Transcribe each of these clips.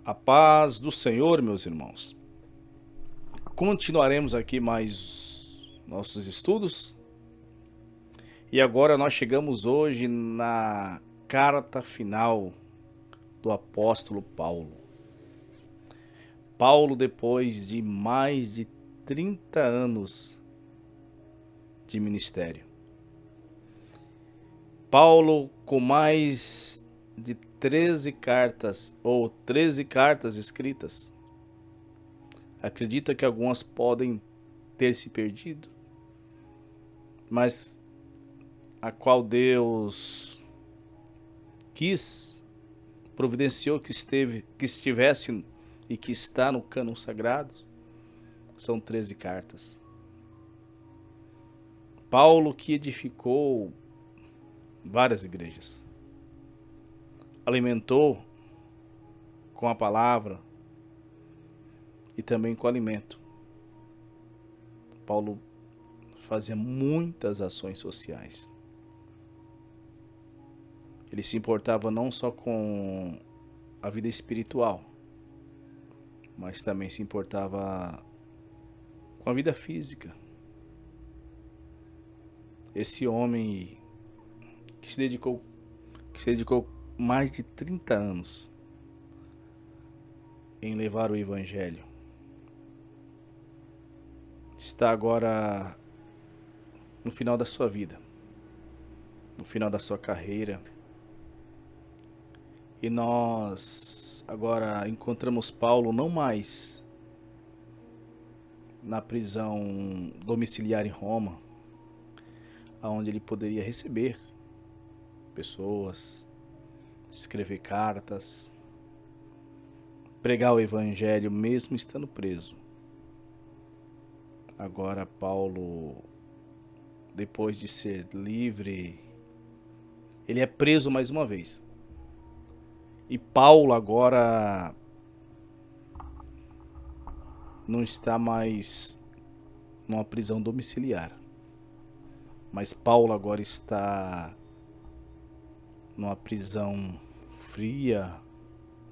A paz do Senhor, meus irmãos. Continuaremos aqui mais nossos estudos. E agora nós chegamos hoje na carta final do apóstolo Paulo. Paulo, depois de mais de 30 anos de ministério. Paulo, com mais de 13 cartas escritas. Acredita que algumas podem ter se perdido, mas a qual Deus providenciou que estivesse e que está no cânon sagrado, são 13 cartas. Paulo, que edificou várias igrejas, alimentou com a palavra e também com alimento. Paulo fazia muitas ações sociais. Ele se importava não só com a vida espiritual, mas também se importava com a vida física. Esse homem que se dedicou mais de 30 anos em levar o evangelho, está agora no final da sua vida, no final da sua carreira. E nós agora encontramos Paulo não mais na prisão domiciliar em Roma, onde ele poderia receber pessoas, escrever cartas, pregar o evangelho mesmo estando preso. Agora Paulo, depois de ser livre, ele é preso mais uma vez. E Paulo agora não está mais numa prisão domiciliar, mas Paulo agora está numa prisão fria,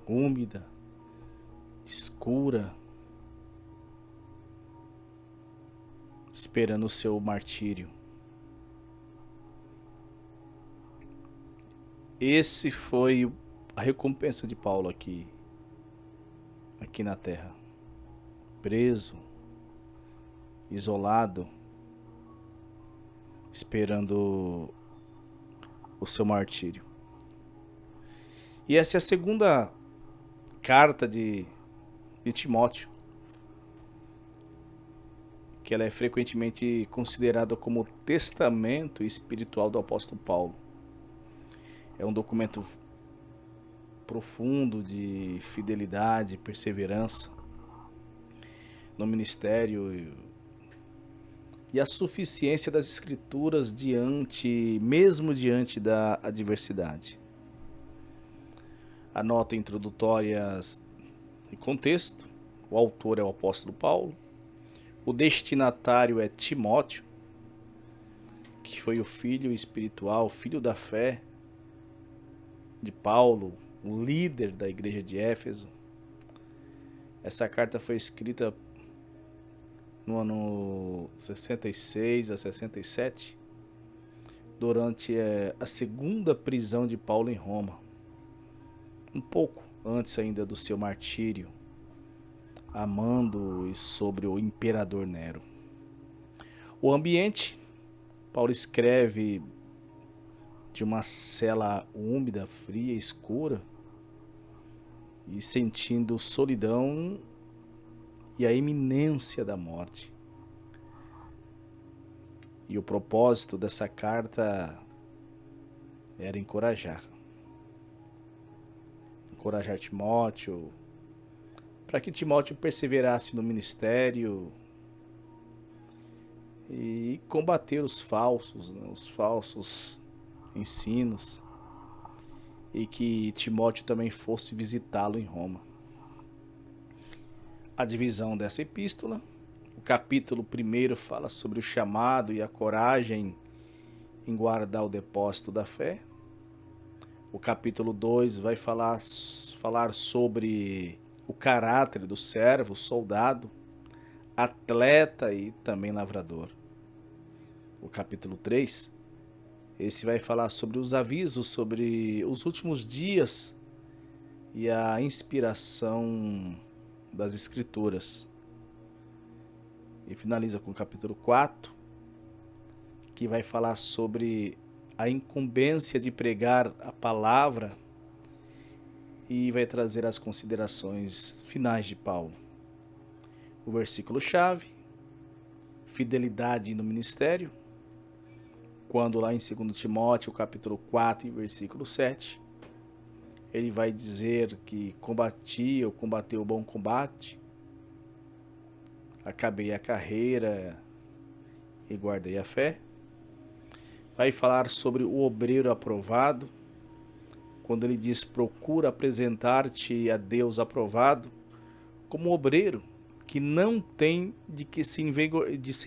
úmida, escura, esperando o seu martírio. Esse foi a recompensa de Paulo aqui na terra. Preso, isolado, esperando o seu martírio. E essa é a segunda carta de Timóteo, que ela é frequentemente considerada como o testamento espiritual do apóstolo Paulo. É um documento profundo de fidelidade, perseverança no ministério e a suficiência das escrituras mesmo diante da adversidade. A nota introdutória e contexto: o autor é o apóstolo Paulo, o destinatário é Timóteo, que foi o filho espiritual, filho da fé de Paulo, o líder da igreja de Éfeso. Essa carta foi escrita no ano 66 a 67, durante a segunda prisão de Paulo em Roma, um pouco antes ainda do seu martírio, amando e sobre o imperador Nero. O ambiente: Paulo escreve de uma cela úmida, fria, escura, e sentindo solidão e a iminência da morte. E o propósito dessa carta era encorajar Timóteo, para que Timóteo perseverasse no ministério e combater os falsos ensinos, e que Timóteo também fosse visitá-lo em Roma. A divisão dessa epístola: o capítulo 1 fala sobre o chamado e a coragem em guardar o depósito da fé. O capítulo 2 vai falar sobre o caráter do servo, soldado, atleta e também lavrador. O capítulo 3, esse vai falar sobre os avisos, sobre os últimos dias e a inspiração das Escrituras. E finaliza com o capítulo 4, que vai falar sobre a incumbência de pregar a palavra e vai trazer as considerações finais de Paulo. O versículo-chave, fidelidade no ministério, quando lá em 2 Timóteo, capítulo 4, versículo 7, ele vai dizer que combateu o bom combate, acabei a carreira e guardei a fé. Vai falar sobre o obreiro aprovado, quando ele diz: procura apresentar-te a Deus aprovado, como obreiro que não tem de se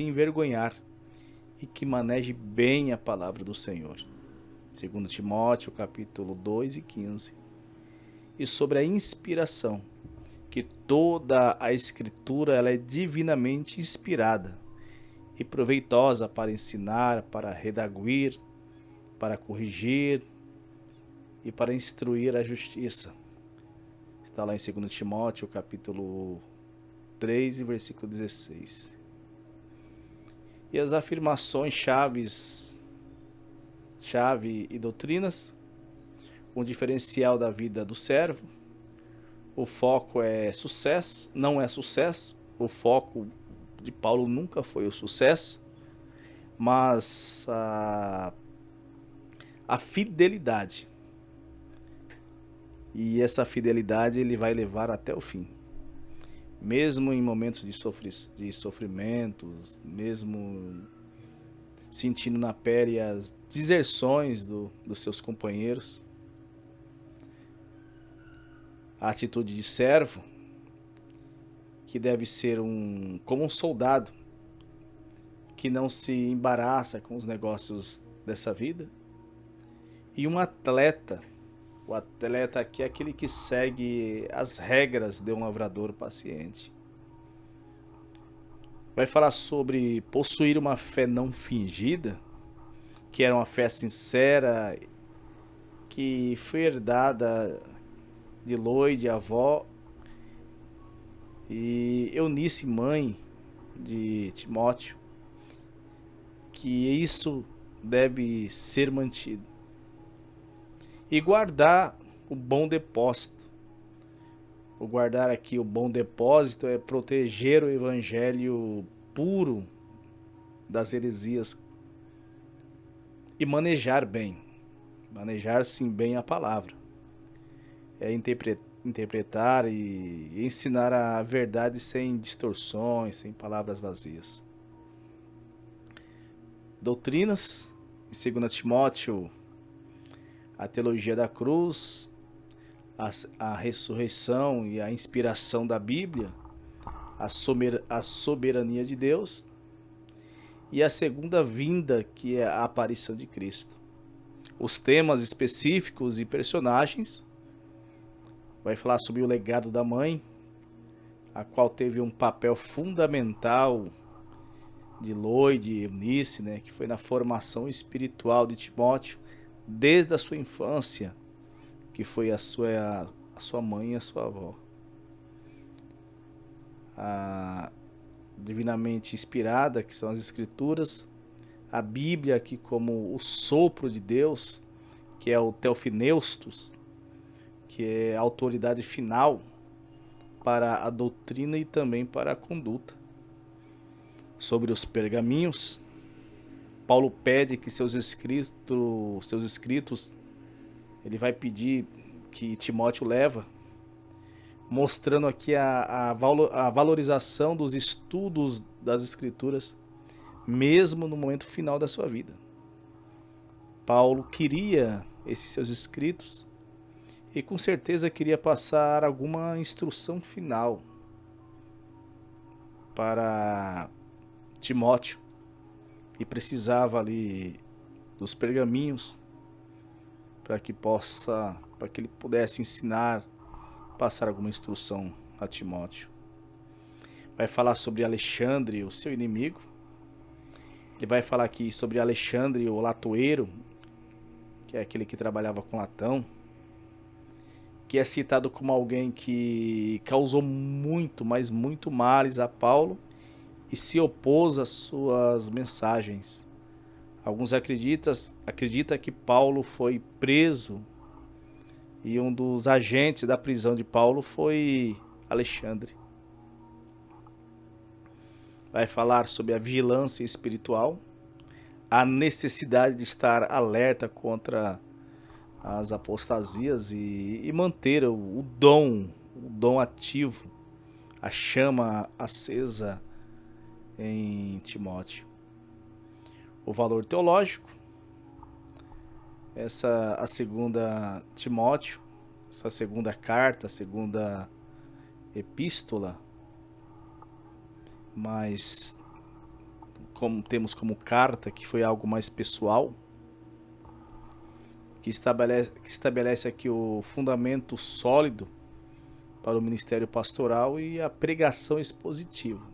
envergonhar e que maneje bem a palavra do Senhor. 2 Timóteo, capítulo 2 e 15. E sobre a inspiração, que toda a Escritura ela é divinamente inspirada e proveitosa para ensinar, para redaguir, para corrigir e para instruir a justiça. Está lá em 2 Timóteo, capítulo 3, versículo 16. E as afirmações chave e doutrinas, o diferencial da vida do servo, o foco é sucesso, não é sucesso, o foco de Paulo nunca foi o sucesso, mas a fidelidade. E essa fidelidade ele vai levar até o fim. Mesmo em momentos de sofrimentos, mesmo sentindo na pele as deserções dos seus companheiros, a atitude de servo, que deve ser como um soldado, que não se embaraça com os negócios dessa vida, e um atleta. O atleta aqui é aquele que segue as regras de um lavrador paciente. Vai falar sobre possuir uma fé não fingida, que era uma fé sincera, que foi herdada de Loide, avó, e Eunice, mãe de Timóteo, que isso deve ser mantido. E guardar o bom depósito. O guardar aqui o bom depósito é proteger o evangelho puro das heresias e manejar bem. Manejar sim bem a palavra. É interpretar e ensinar a verdade sem distorções, sem palavras vazias. Doutrinas, em 2 Timóteo, a teologia da cruz, a ressurreição e a inspiração da Bíblia, a soberania de Deus e a segunda vinda, que é a aparição de Cristo. Os temas específicos e personagens, vai falar sobre o legado da mãe, a qual teve um papel fundamental de Loide e Eunice, né, que foi na formação espiritual de Timóteo, desde a sua infância, que foi a sua mãe e a sua avó. A divinamente inspirada, que são as Escrituras, a Bíblia aqui como o sopro de Deus, que é o Theopneustos, que é a autoridade final para a doutrina e também para a conduta. Sobre os pergaminhos, Paulo pede que seus escritos, ele vai pedir que Timóteo leva, mostrando aqui a valorização dos estudos das Escrituras, mesmo no momento final da sua vida. Paulo queria esses seus escritos e com certeza queria passar alguma instrução final para Timóteo, e precisava ali dos pergaminhos para que ele pudesse ensinar, passar alguma instrução a Timóteo. Vai falar sobre Alexandre, o seu inimigo. Ele vai falar aqui sobre Alexandre, o latoeiro, que é aquele que trabalhava com latão, que é citado como alguém que causou muito, mas muito males a Paulo e se opôs às suas mensagens. Alguns acreditam que Paulo foi preso e um dos agentes da prisão de Paulo foi Alexandre. Vai falar sobre a vigilância espiritual, a necessidade de estar alerta contra as apostasias e manter o dom ativo, a chama acesa em Timóteo. O valor teológico, a segunda Timóteo, essa segunda carta, a segunda epístola, mas temos como carta, que foi algo mais pessoal, que estabelece aqui o fundamento sólido para o ministério pastoral e a pregação expositiva.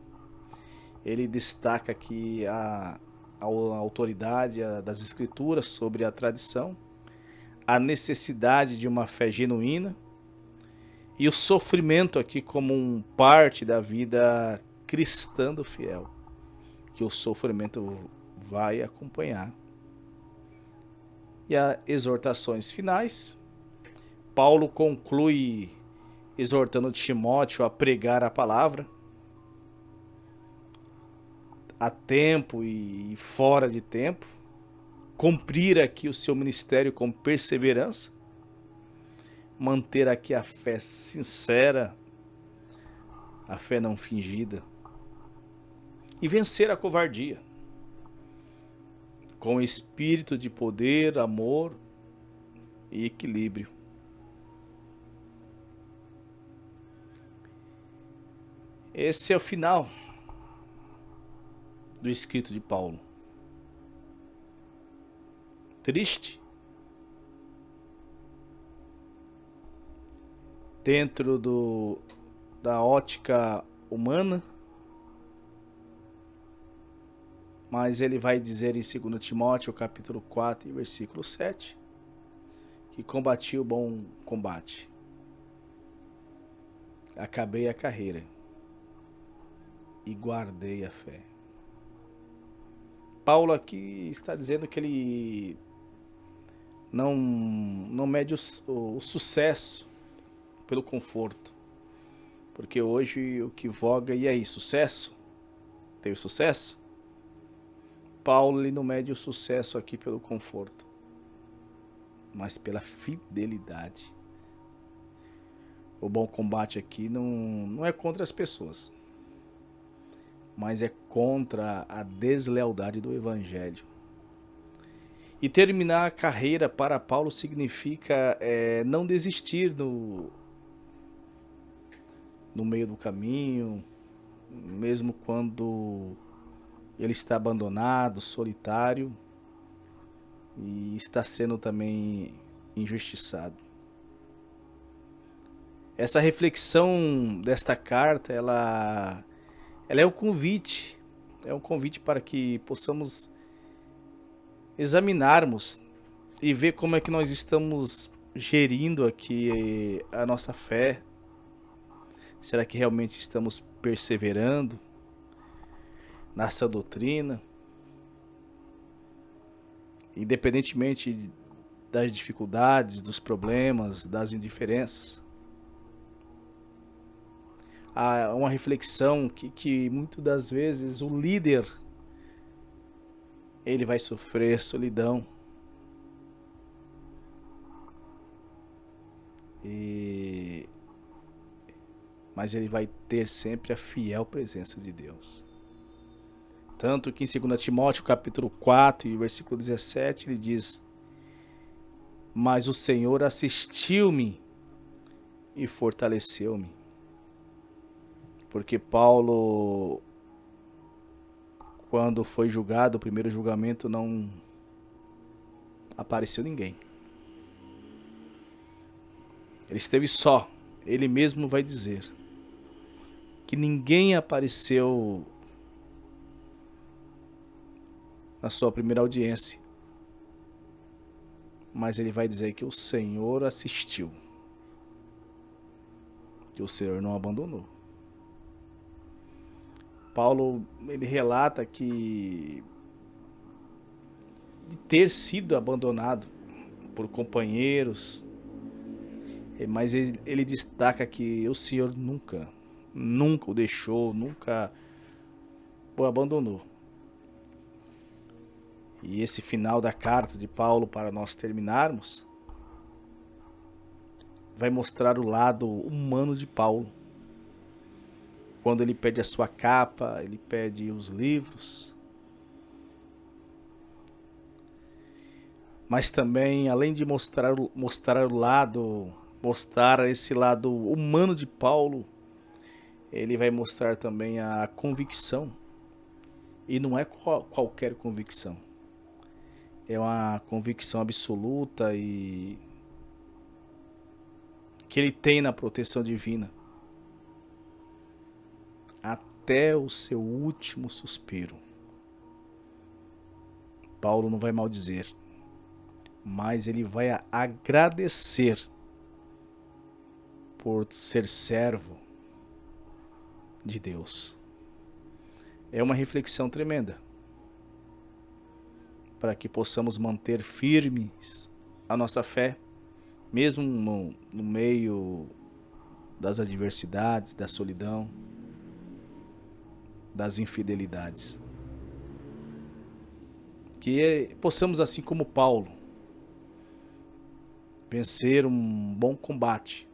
Ele destaca aqui a autoridade das escrituras sobre a tradição, a necessidade de uma fé genuína e o sofrimento aqui como parte da vida cristã do fiel, que o sofrimento vai acompanhar. E as exortações finais, Paulo conclui exortando Timóteo a pregar a palavra, a tempo e fora de tempo, cumprir aqui o seu ministério com perseverança, manter aqui a fé sincera, a fé não fingida, e vencer a covardia, com espírito de poder, amor e equilíbrio. Esse é o final do escrito de Paulo. Triste? Dentro da ótica humana, mas ele vai dizer em 2 Timóteo, capítulo 4, versículo 7, que combati o bom combate, acabei a carreira e guardei a fé. Paulo aqui está dizendo que ele não mede o sucesso pelo conforto, porque hoje o que voga, e aí, sucesso? Teve sucesso? Paulo ele não mede o sucesso aqui pelo conforto, mas pela fidelidade. O bom combate aqui não é contra as pessoas, mas é contra a deslealdade do evangelho. E terminar a carreira para Paulo significa não desistir no meio do caminho, mesmo quando ele está abandonado, solitário e está sendo também injustiçado. Essa reflexão desta carta, ela é um convite para que possamos examinarmos e ver como é que nós estamos gerindo aqui a nossa fé. Será que realmente estamos perseverando nessa doutrina? Independentemente das dificuldades, dos problemas, das indiferenças. Há uma reflexão que muitas das vezes o líder ele vai sofrer solidão. Mas ele vai ter sempre a fiel presença de Deus. Tanto que em 2 Timóteo capítulo 4 e versículo 17 ele diz: mas o Senhor assistiu-me e fortaleceu-me. Porque Paulo, quando foi julgado, o primeiro julgamento, não apareceu ninguém. Ele esteve só, ele mesmo vai dizer. que ninguém apareceu na sua primeira audiência, mas ele vai dizer que o Senhor assistiu, que o Senhor não abandonou. Paulo, ele relata que de ter sido abandonado por companheiros, mas ele destaca que o Senhor nunca o deixou, nunca o abandonou. E esse final da carta de Paulo, para nós terminarmos, vai mostrar o lado humano de Paulo. Quando ele pede a sua capa, ele pede os livros. Mas também, além de mostrar esse lado humano de Paulo, ele vai mostrar também a convicção. E não é qualquer convicção. É uma convicção absoluta e que ele tem na proteção divina até o seu último suspiro. Paulo não vai maldizer, mas ele vai agradecer por ser servo de Deus. É uma reflexão tremenda para que possamos manter firmes a nossa fé, mesmo no meio das adversidades, da solidão, das infidelidades. Que possamos, assim como Paulo, vencer um bom combate,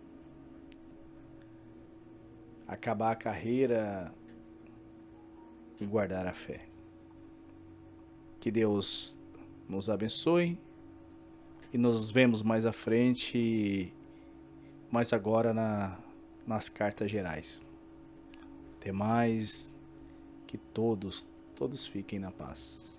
acabar a carreira e guardar a fé. Que Deus nos abençoe e nos vemos mais à frente, mas agora nas cartas gerais. Até mais, que todos fiquem na paz.